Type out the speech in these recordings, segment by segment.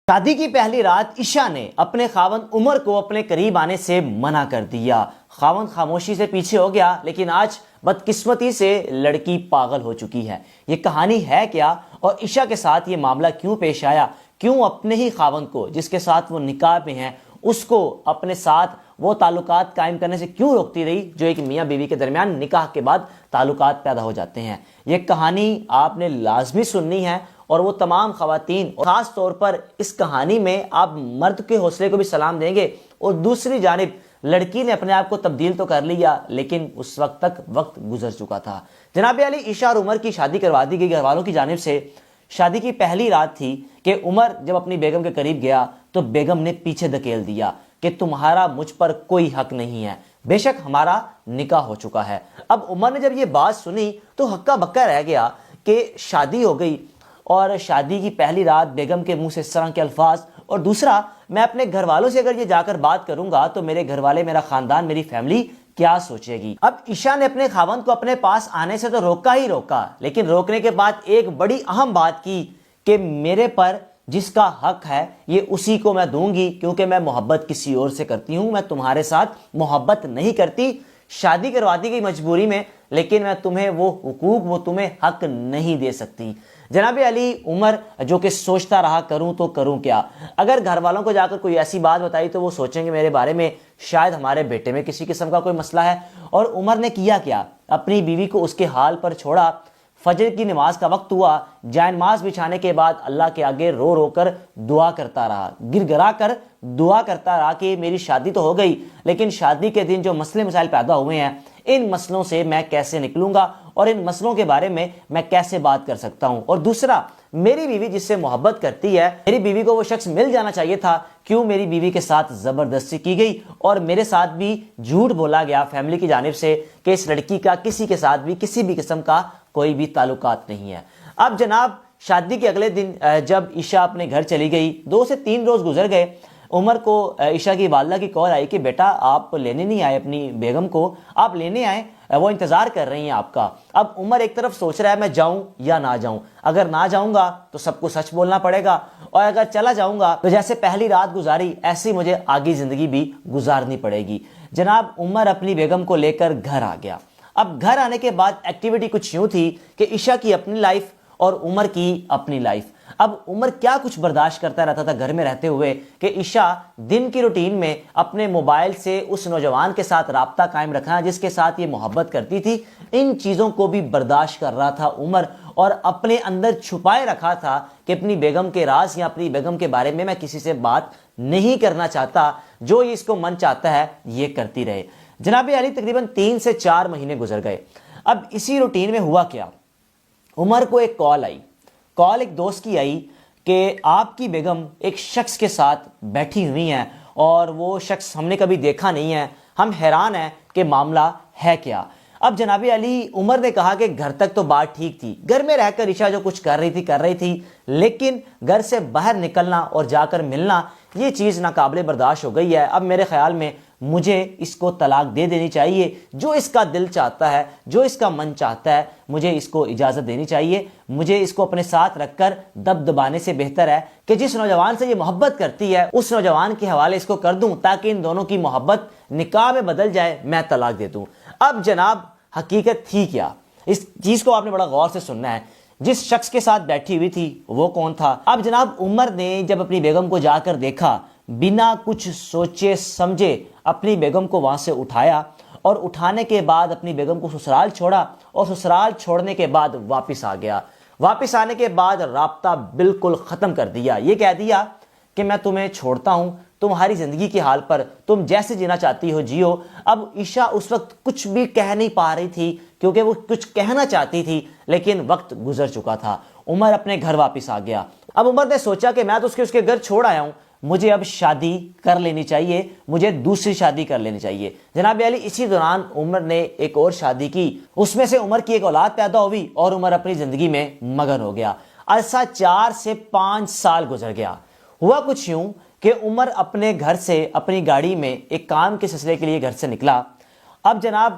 شادی کی پہلی رات عشا نے اپنے خاوند عمر کو اپنے قریب آنے سے منع کر دیا۔ خاوند خاموشی سے پیچھے ہو گیا، لیکن آج بدقسمتی سے لڑکی پاگل ہو چکی ہے۔ یہ کہانی ہے کیا، اور عشا کے ساتھ یہ معاملہ کیوں پیش آیا؟ کیوں اپنے ہی خاوند کو، جس کے ساتھ وہ نکاح میں ہیں، اس کو اپنے ساتھ وہ تعلقات قائم کرنے سے کیوں روکتی رہی جو ایک میاں بیوی کے درمیان نکاح کے بعد تعلقات پیدا ہو جاتے ہیں؟ یہ کہانی آپ نے لازمی سننی ہے، اور وہ تمام خواتین، اور خاص طور پر اس کہانی میں آپ مرد کے حوصلے کو بھی سلام دیں گے۔ اور دوسری جانب لڑکی نے اپنے آپ کو تبدیل تو کر لیا، لیکن اس وقت تک وقت گزر چکا تھا۔ جناب علی، عشا اور عمر کی شادی کروا دی گئی گھر والوں کی جانب سے۔ شادی کی پہلی رات تھی کہ عمر جب اپنی بیگم کے قریب گیا تو بیگم نے پیچھے دھکیل دیا کہ تمہارا مجھ پر کوئی حق نہیں ہے، بے شک ہمارا نکاح ہو چکا ہے۔ اب عمر نے جب یہ بات سنی تو ہکا بکا رہ گیا کہ شادی ہو گئی، اور شادی کی پہلی رات بیگم کے منہ سے اس طرح کے الفاظ، اور دوسرا میں اپنے گھر والوں سے اگر یہ جا کر بات کروں گا تو میرے گھر والے، میرا خاندان، میری فیملی کیا سوچے گی؟ اب عشا نے اپنے خاوند کو اپنے پاس آنے سے تو روکا ہی روکا، لیکن روکنے کے بعد ایک بڑی اہم بات کی کہ میرے پر جس کا حق ہے یہ اسی کو میں دوں گی، کیونکہ میں محبت کسی اور سے کرتی ہوں، میں تمہارے ساتھ محبت نہیں کرتی۔ شادی کروا دی گئی مجبوری میں، لیکن میں تمہیں وہ حقوق، وہ تمہیں حق نہیں دے سکتی۔ جناب علی، عمر جو کہ سوچتا رہا کروں تو کروں کیا؟ اگر گھر والوں کو جا کر کوئی ایسی بات بتائی تو وہ سوچیں گے میرے بارے میں شاید ہمارے بیٹے میں کسی قسم کا کوئی مسئلہ ہے۔ اور عمر نے کیا کیا؟ اپنی بیوی کو اس کے حال پر چھوڑا۔ فجر کی نماز کا وقت ہوا، جائے نماز بچھانے کے بعد اللہ کے آگے رو رو کر دعا کرتا رہا، گر گرا کر دعا کرتا رہا کہ میری شادی تو ہو گئی، لیکن شادی کے دن جو مسئلے مسائل پیدا ہوئے ہیں، ان مسئلوں سے میں کیسے نکلوں گا، اور ان مسئلوں کے بارے میں میں کیسے بات کر سکتا ہوں؟ اور دوسرا، میری بیوی جس سے محبت کرتی ہے، میری بیوی کو وہ شخص مل جانا چاہیے تھا، کیوں میری بیوی کے ساتھ زبردستی کی گئی اور میرے ساتھ بھی جھوٹ بولا گیا فیملی کی جانب سے کہ اس لڑکی کا کسی کے ساتھ بھی کسی بھی قسم کا کوئی بھی تعلقات نہیں ہے۔ اب جناب، شادی کے اگلے دن جب عشا اپنے گھر چلی گئی، 2 سے 3 روز گزر گئے، عمر کو عشا کی والدہ کی کال آئی کہ بیٹا آپ لینے نہیں آئے اپنی بیگم کو، آپ لینے آئے، وہ انتظار کر رہی ہیں آپ کا۔ اب عمر ایک طرف سوچ رہا ہے میں جاؤں یا نہ جاؤں، اگر نہ جاؤں گا تو سب کو سچ بولنا پڑے گا، اور اگر چلا جاؤں گا تو جیسے پہلی رات گزاری ایسی مجھے آگے زندگی بھی گزارنی پڑے گی۔ جناب، عمر اپنی بیگم کو لے کر گھر آ گیا۔ اب گھر آنے کے بعد ایکٹیویٹی کچھ یوں تھی کہ عشا کی اپنی لائف اور عمر کی اپنی لائف۔ اب عمر کیا کچھ برداشت کرتا رہتا تھا گھر میں رہتے ہوئے کہ عشا دن کی روٹین میں اپنے موبائل سے اس نوجوان کے ساتھ رابطہ قائم رکھنا جس کے ساتھ یہ محبت کرتی تھی، ان چیزوں کو بھی برداشت کر رہا تھا عمر، اور اپنے اندر چھپائے رکھا تھا کہ اپنی بیگم کے راز یا اپنی بیگم کے بارے میں میں کسی سے بات نہیں کرنا چاہتا، جو یہ اس کو من چاہتا ہے یہ کرتی رہے۔ جناب علی، تقریباً 3 سے 4 مہینے گزر گئے۔ اب اسی روٹین میں ہوا کیا، عمر کو ایک کال آئی، کال ایک دوست کی آئی کہ آپ کی بیگم ایک شخص کے ساتھ بیٹھی ہوئی ہیں، اور وہ شخص ہم نے کبھی دیکھا نہیں ہے، ہم حیران ہیں کہ معاملہ ہے کیا۔ اب جناب علی، عمر نے کہا کہ گھر تک تو بات ٹھیک تھی، گھر میں رہ کر عشا جو کچھ کر رہی تھی، لیکن گھر سے باہر نکلنا اور جا کر ملنا یہ چیز ناقابل برداشت ہو گئی ہے۔ اب میرے خیال میں مجھے اس کو طلاق دے دینی چاہیے، جو اس کا دل چاہتا ہے، جو اس کا من چاہتا ہے، مجھے اس کو اجازت دینی چاہیے۔ مجھے اس کو اپنے ساتھ رکھ کر دبانے سے بہتر ہے کہ جس نوجوان سے یہ محبت کرتی ہے اس نوجوان کے حوالے اس کو کر دوں، تاکہ ان دونوں کی محبت نکاح میں بدل جائے، میں طلاق دے دوں۔ اب جناب، حقیقت تھی کیا؟ اس چیز کو آپ نے بڑا غور سے سننا ہے۔ جس شخص کے ساتھ بیٹھی ہوئی تھی وہ کون تھا؟ اب جناب، عمر نے جب اپنی بیگم کو جا کر دیکھا، بنا کچھ سوچے سمجھے اپنی بیگم کو وہاں سے اٹھایا، اور اٹھانے کے بعد اپنی بیگم کو سسرال چھوڑا، اور سسرال چھوڑنے کے بعد واپس آ گیا۔ واپس آنے کے بعد رابطہ بالکل ختم کر دیا، یہ کہہ دیا کہ میں تمہیں چھوڑتا ہوں، تمہاری زندگی کے حال پر، تم جیسے جینا چاہتی ہو جیو۔ اب عشا اس وقت کچھ بھی کہہ نہیں پا رہی تھی، کیونکہ وہ کچھ کہنا چاہتی تھی لیکن وقت گزر چکا تھا۔ عمر اپنے گھر واپس آ گیا۔ اب عمر نے سوچا کہ میں تو اس کے گھر چھوڑ آیا ہوں، مجھے اب شادی کر لینی چاہیے، مجھے دوسری شادی کر لینی چاہیے۔ جناب علی، اسی دوران عمر نے ایک اور شادی کی، اس میں سے عمر کی ایک اولاد پیدا ہوئی، اور عمر اپنی زندگی میں مگن ہو گیا۔ عرصہ 4 سے 5 سال گزر گیا۔ ہوا کچھ یوں کہ عمر اپنے گھر سے اپنی گاڑی میں ایک کام کے سلسلے کے لیے گھر سے نکلا۔ اب جناب،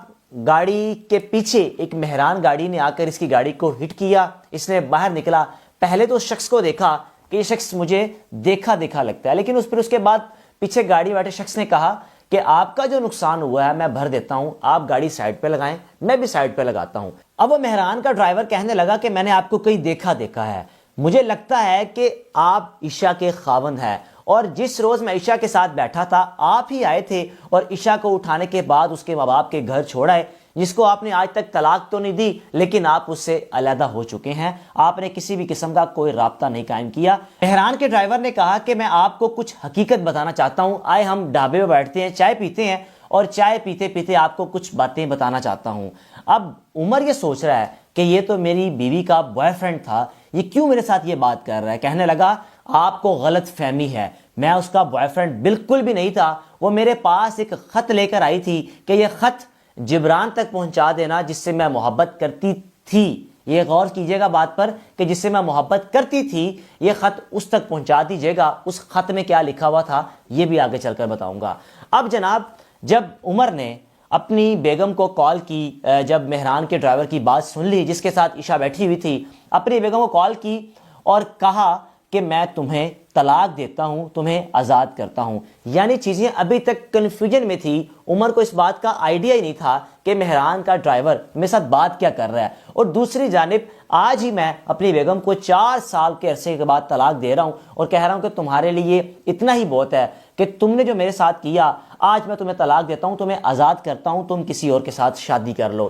گاڑی کے پیچھے ایک مہران گاڑی نے آ کر اس کی گاڑی کو ہٹ کیا، اس نے باہر نکلا، پہلے تو اس شخص کو دیکھا کہ یہ شخص مجھے دیکھا دیکھا لگتا ہے، لیکن اس کے بعد پیچھے گاڑی بیٹھے شخص نے کہا کہ آپ کا جو نقصان ہوا ہے میں بھر دیتا ہوں، آپ گاڑی سائڈ پہ لگائیں، میں بھی سائڈ پہ لگاتا ہوں۔ اب وہ مہران کا ڈرائیور کہنے لگا کہ میں نے آپ کو کہیں دیکھا ہے، مجھے لگتا ہے کہ آپ عشاء کے خاوند ہیں، اور جس روز میں عشاء کے ساتھ بیٹھا تھا آپ ہی آئے تھے اور عشاء کو اٹھانے کے بعد اس کے ماں باپ کے گھر چھوڑ آئے، جس کو آپ نے آج تک طلاق تو نہیں دی لیکن آپ اس سے علیحدہ ہو چکے ہیں، آپ نے کسی بھی قسم کا کوئی رابطہ نہیں قائم کیا۔ مہران کے ڈرائیور نے کہا کہ میں آپ کو کچھ حقیقت بتانا چاہتا ہوں، آئے ہم ڈھابے پہ بیٹھتے ہیں، چائے پیتے ہیں، اور چائے پیتے پیتے آپ کو کچھ باتیں بتانا چاہتا ہوں۔ اب عمر یہ سوچ رہا ہے کہ یہ تو میری بیوی کا بوائے فرینڈ تھا، یہ کیوں میرے ساتھ یہ بات کر رہا ہے؟ کہنے لگا آپ کو غلط فہمی ہے، میں اس کا بوائے فرینڈ بالکل بھی نہیں تھا، وہ میرے پاس ایک خط لے کر آئی تھی کہ یہ خط جبران تک پہنچا دینا جس سے میں محبت کرتی تھی۔ یہ غور کیجئے گا بات پر کہ جس سے میں محبت کرتی تھی، یہ خط اس تک پہنچا دیجئے گا۔ اس خط میں کیا لکھا ہوا تھا یہ بھی آگے چل کر بتاؤں گا۔ اب جناب جب عمر نے اپنی بیگم کو کال کی، جب مہران کے ڈرائیور کی بات سن لی جس کے ساتھ عشاء بیٹھی ہوئی تھی، اپنی بیگم کو کال کی اور کہا کہ میں تمہیں طلاق دیتا ہوں، تمہیں آزاد کرتا ہوں۔ یعنی چیزیں ابھی تک کنفیوژن میں تھی، عمر کو اس بات کا آئیڈیا ہی نہیں تھا کہ مہران کا ڈرائیور میرے ساتھ بات کیا کر رہا ہے، اور دوسری جانب آج ہی میں اپنی بیگم کو 4 سال کے عرصے کے بعد طلاق دے رہا ہوں اور کہہ رہا ہوں کہ تمہارے لیے اتنا ہی بہت ہے کہ تم نے جو میرے ساتھ کیا، آج میں تمہیں طلاق دیتا ہوں، تمہیں آزاد کرتا ہوں، تم کسی اور کے ساتھ شادی کر لو۔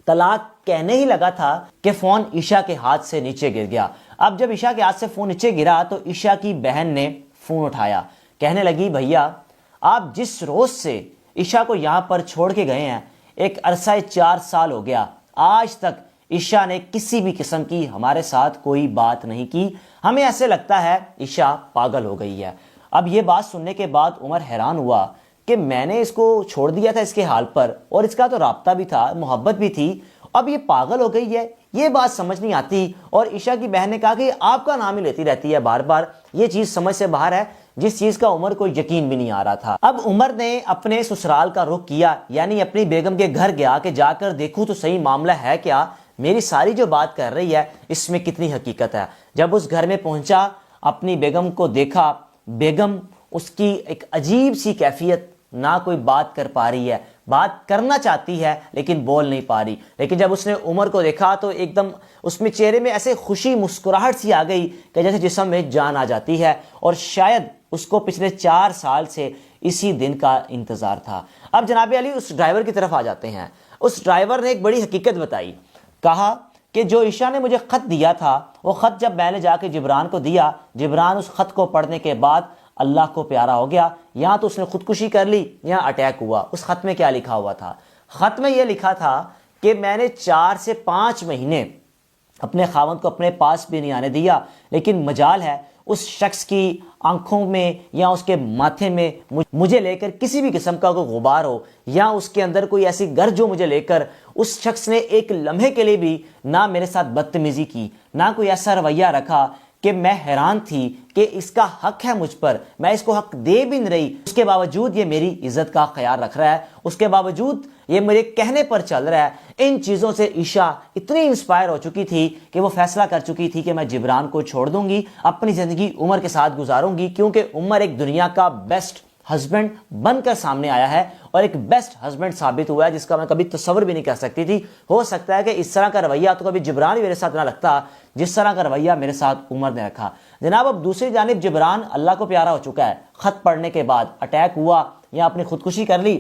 طلاق کہنے ہی لگا تھا کہ فون عشاء کے ہاتھ سے نیچے گر گیا۔ اب جب عشاء کے ہاتھ سے فون نیچے گرا تو عشاء کی بہن نے فون اٹھایا، کہنے لگی بھیا آپ جس روز سے عشاء کو یہاں پر چھوڑ کے گئے ہیں ایک عرصہ 4 سال ہو گیا، آج تک عشاء نے کسی بھی قسم کی ہمارے ساتھ کوئی بات نہیں کی، ہمیں ایسے لگتا ہے عشاء پاگل ہو گئی ہے۔ اب یہ بات سننے کے بعد عمر حیران ہوا کہ میں نے اس کو چھوڑ دیا تھا اس کے حال پر، اور اس کا تو رابطہ بھی تھا، محبت بھی تھی، اب یہ پاگل ہو گئی ہے، یہ بات سمجھ نہیں آتی۔ اور عشاء کی بہن نے کہا کہ آپ کا نام ہی لیتی رہتی ہے بار بار، یہ چیز سمجھ سے باہر ہے، جس چیز کا عمر کو یقین بھی نہیں آ رہا تھا۔ اب عمر نے اپنے سسرال کا رخ کیا، یعنی اپنی بیگم کے گھر گیا کہ جا کر دیکھوں تو صحیح معاملہ ہے کیا، میری ساری جو بات کر رہی ہے اس میں کتنی حقیقت ہے۔ جب اس گھر میں پہنچا، اپنی بیگم کو دیکھا، بیگم اس کی ایک عجیب سی کیفیت، نہ کوئی بات کر پا رہی ہے، بات کرنا چاہتی ہے لیکن بول نہیں پا رہی، لیکن جب اس نے عمر کو دیکھا تو ایک دم اس میں چہرے میں ایسے خوشی مسکراہٹ سی آ گئی کہ جیسے جسم میں جان آ جاتی ہے، اور شاید اس کو پچھلے 4 سال سے اسی دن کا انتظار تھا۔ اب جناب علی اس ڈرائیور کی طرف آ جاتے ہیں۔ اس ڈرائیور نے ایک بڑی حقیقت بتائی، کہا کہ جو عشاء نے مجھے خط دیا تھا، وہ خط جب میں نے جا کے جبران کو دیا، جبران اس خط کو پڑھنے کے بعد اللہ کو پیارا ہو گیا، یہاں تو اس نے خودکشی کر لی، یہاں اٹیک ہوا۔ اس خط میں کیا لکھا ہوا تھا؟ خط میں یہ لکھا تھا کہ میں نے 4 سے 5 مہینے اپنے خاوند کو اپنے پاس بھی نہیں آنے دیا، لیکن مجال ہے اس شخص کی آنکھوں میں یا اس کے ماتھے میں مجھے لے کر کسی بھی قسم کا کوئی غبار ہو، یا اس کے اندر کوئی ایسی گرج ہو مجھے لے کر، اس شخص نے ایک لمحے کے لیے بھی نہ میرے ساتھ بدتمیزی کی، نہ کوئی ایسا رویہ رکھا کہ میں حیران تھی کہ اس کا حق ہے مجھ پر، میں اس کو حق دے بھی نہیں رہی، اس کے باوجود یہ میری عزت کا خیال رکھ رہا ہے، اس کے باوجود یہ میرے کہنے پر چل رہا ہے۔ ان چیزوں سے عشاء اتنی انسپائر ہو چکی تھی کہ وہ فیصلہ کر چکی تھی کہ میں جبران کو چھوڑ دوں گی، اپنی زندگی عمر کے ساتھ گزاروں گی، کیونکہ عمر ایک دنیا کا بیسٹ ہسبینڈ بن کر سامنے آیا ہے، اور ایک بیسٹ ہسبینڈ ثابت ہوا ہے جس کا میں کبھی تصور بھی نہیں کر سکتی تھی۔ ہو سکتا ہے کہ اس طرح کا رویہ تو کبھی جبران بھی میرے ساتھ نہ رکھتا جس طرح کا رویہ میرے ساتھ عمر نے رکھا۔ جناب اب دوسری جانب جبران اللہ کو پیارا ہو چکا ہے، خط پڑھنے کے بعد اٹیک ہوا یا اپنی خودکشی کر لی۔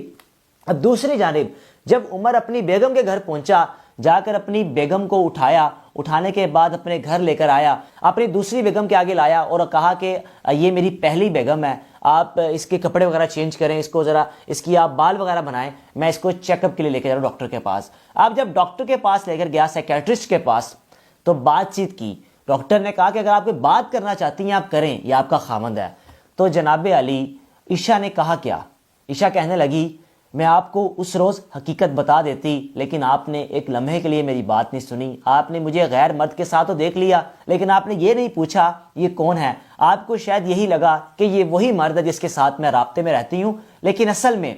اب دوسری جانب جب عمر اپنی بیگم کے گھر پہنچا، جا کر اپنی بیگم کو اٹھایا، اٹھانے کے بعد اپنے گھر لے کر آیا، اپنی دوسری بیگم کے آگے لایا اور کہا کہ یہ میری پہلی بیگم ہے، آپ اس کے کپڑے وغیرہ چینج کریں، اس کو ذرا اس کی آپ بال وغیرہ بنائیں، میں اس کو چیک اپ کے لیے لے کے جا رہا ہوں ڈاکٹر کے پاس۔ آپ جب ڈاکٹر کے پاس لے کر گیا، سائیکیٹرسٹ کے پاس، تو بات چیت کی، ڈاکٹر نے کہا کہ اگر آپ کوئی بات کرنا چاہتی ہیں آپ کریں، یہ آپ کا خاوند ہے۔ تو جناب علی عشاء نے کہا کیا؟ عشاء کہنے لگی میں آپ کو اس روز حقیقت بتا دیتی، لیکن آپ نے ایک لمحے کے لیے میری بات نہیں سنی، آپ نے مجھے غیر مرد کے ساتھ تو دیکھ لیا، لیکن آپ نے یہ نہیں پوچھا یہ کون ہے۔ آپ کو شاید یہی لگا کہ یہ وہی مرد ہے جس کے ساتھ میں رابطے میں رہتی ہوں، لیکن اصل میں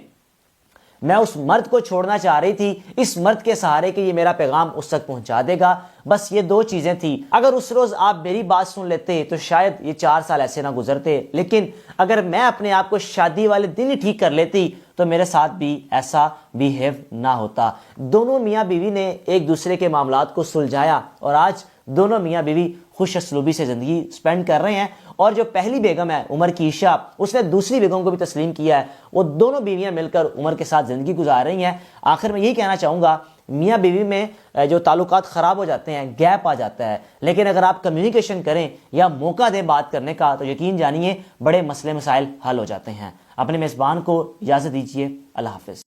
میں اس مرد کو چھوڑنا چاہ رہی تھی، اس مرد کے سہارے کہ یہ میرا پیغام اس تک پہنچا دے گا، بس یہ 2 چیزیں تھی۔ اگر اس روز آپ میری بات سن لیتے تو شاید یہ 4 سال ایسے نہ گزرتے، لیکن اگر میں اپنے آپ کو شادی والے دن ہی ٹھیک کر لیتی تو میرے ساتھ بھی ایسا بیہیو نہ ہوتا۔ دونوں میاں بیوی نے ایک دوسرے کے معاملات کو سلجھایا اور آج دونوں میاں بیوی خوش اسلوبی سے زندگی سپینڈ کر رہے ہیں، اور جو پہلی بیگم ہے عمر کی عشاء، اس نے دوسری بیگم کو بھی تسلیم کیا ہے، وہ دونوں بیویاں مل کر عمر کے ساتھ زندگی گزار رہی ہیں۔ آخر میں یہی کہنا چاہوں گا، میاں بیوی میں جو تعلقات خراب ہو جاتے ہیں، گیپ آ جاتا ہے، لیکن اگر آپ کمیونیکیشن کریں یا موقع دیں بات کرنے کا تو یقین جانیے بڑے مسئلے مسائل حل ہو جاتے ہیں۔ اپنے میزبان کو اجازت دیجیے، اللہ حافظ۔